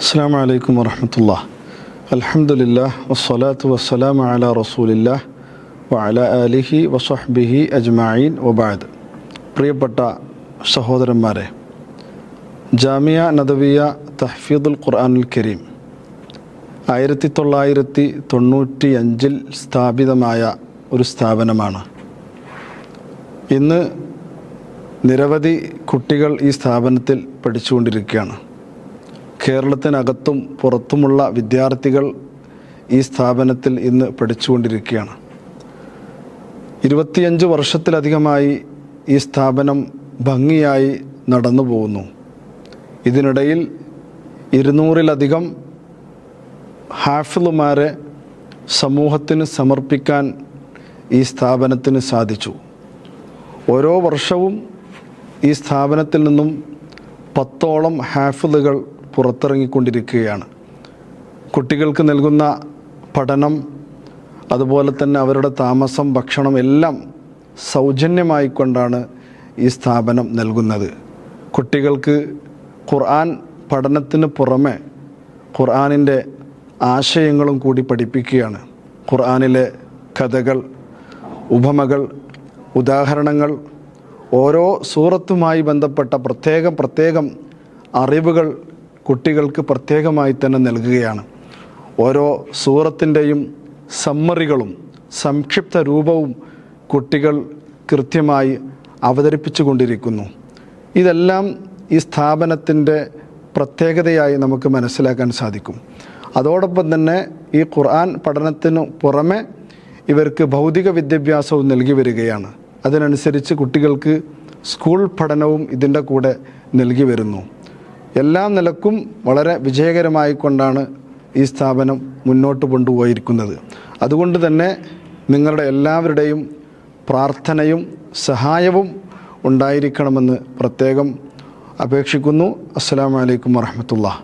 അസ്സലാമു അലൈക്കും വറഹ്മത്തുള്ളാഹി. അൽഹംദുലില്ലാഹ് വസ്സലാത്തു വസ്സലാമു അലാ റസൂലില്ലാഹ് വഅലാ ആലിഹി വസഹ്ബിഹി അജ്മഈൻ വബഅദ്. പ്രിയപ്പെട്ട സഹോദരന്മാരെ, ജാമിയ നദവിയ തഹ്ഫീദുൽ ഖുർആനുൽ കരീം 1995 സ്ഥാപിതമായ ഒരു സ്ഥാപനമാണ്. ഇന്ന് നിരവധി കുട്ടികൾ ഈ സ്ഥാപനത്തിൽ പഠിച്ചുകൊണ്ടിരിക്കുകയാണ്. കേരളത്തിനകത്തും പുറത്തുമുള്ള വിദ്യാർത്ഥികൾ ഈ സ്ഥാപനത്തിൽ ഇന്ന് പഠിച്ചുകൊണ്ടിരിക്കുകയാണ്. 25 വർഷത്തിലധികമായി ഈ സ്ഥാപനം ഭംഗിയായി നടന്നു പോകുന്നു. ഇതിനിടയിൽ 200-ലധികം ഹാഫിളുമാരെ സമൂഹത്തിന് സമർപ്പിക്കാൻ ഈ സ്ഥാപനത്തിന് സാധിച്ചു. ഓരോ വർഷവും ഈ സ്ഥാപനത്തിൽ നിന്നും 10ഓളം ഹാഫിളുകൾ പുറത്തിറങ്ങിക്കൊണ്ടിരിക്കുകയാണ്. കുട്ടികൾക്ക് നൽകുന്ന പഠനം, അതുപോലെ തന്നെ അവരുടെ താമസം, ഭക്ഷണം എല്ലാം സൗജന്യമായിക്കൊണ്ടാണ് ഈ സ്ഥാപനം നൽകുന്നത്. കുട്ടികൾക്ക് ഖുർആൻ പഠനത്തിന് പുറമെ ഖുർആനിൻ്റെ ആശയങ്ങളും കൂടി പഠിപ്പിക്കുകയാണ്. ഖുർആനിലെ കഥകൾ, ഉപമകൾ, ഉദാഹരണങ്ങൾ, ഓരോ സൂറത്തുമായി ബന്ധപ്പെട്ട പ്രത്യേകം അറിവുകൾ കുട്ടികൾക്ക് പ്രത്യേകമായി തന്നെ നൽകുകയാണ്. ഓരോ സൂറത്തിൻ്റെയും സമ്മറികളും സംക്ഷിപ്ത രൂപവും കുട്ടികൾ കൃത്യമായി അവതരിപ്പിച്ചു കൊണ്ടിരിക്കുന്നു. ഇതെല്ലാം ഈ സ്ഥാപനത്തിൻ്റെ പ്രത്യേകതയായി നമുക്ക് മനസ്സിലാക്കാൻ സാധിക്കും. അതോടൊപ്പം തന്നെ ഈ ഖുർആൻ പഠനത്തിനു പുറമെ ഇവർക്ക് ഭൗതിക വിദ്യാഭ്യാസവും നൽകി വരികയാണ്. അതിനനുസരിച്ച് കുട്ടികൾക്ക് സ്കൂൾ പഠനവും ഇതിൻ്റെ കൂടെ നൽകി വരുന്നു. എല്ലാ നിലക്കും വളരെ വിജയകരമായിക്കൊണ്ടാണ് ഈ സ്ഥാപനം മുന്നോട്ട് കൊണ്ടുപോയിരിക്കുന്നത്. അതുകൊണ്ട് തന്നെ നിങ്ങളുടെ എല്ലാവരുടെയും പ്രാർത്ഥനയും സഹായവും ഉണ്ടായിരിക്കണമെന്ന് പ്രത്യേകം അപേക്ഷിക്കുന്നു. അസ്സലാമു അലൈക്കും വറഹ്മത്തുള്ളാഹി.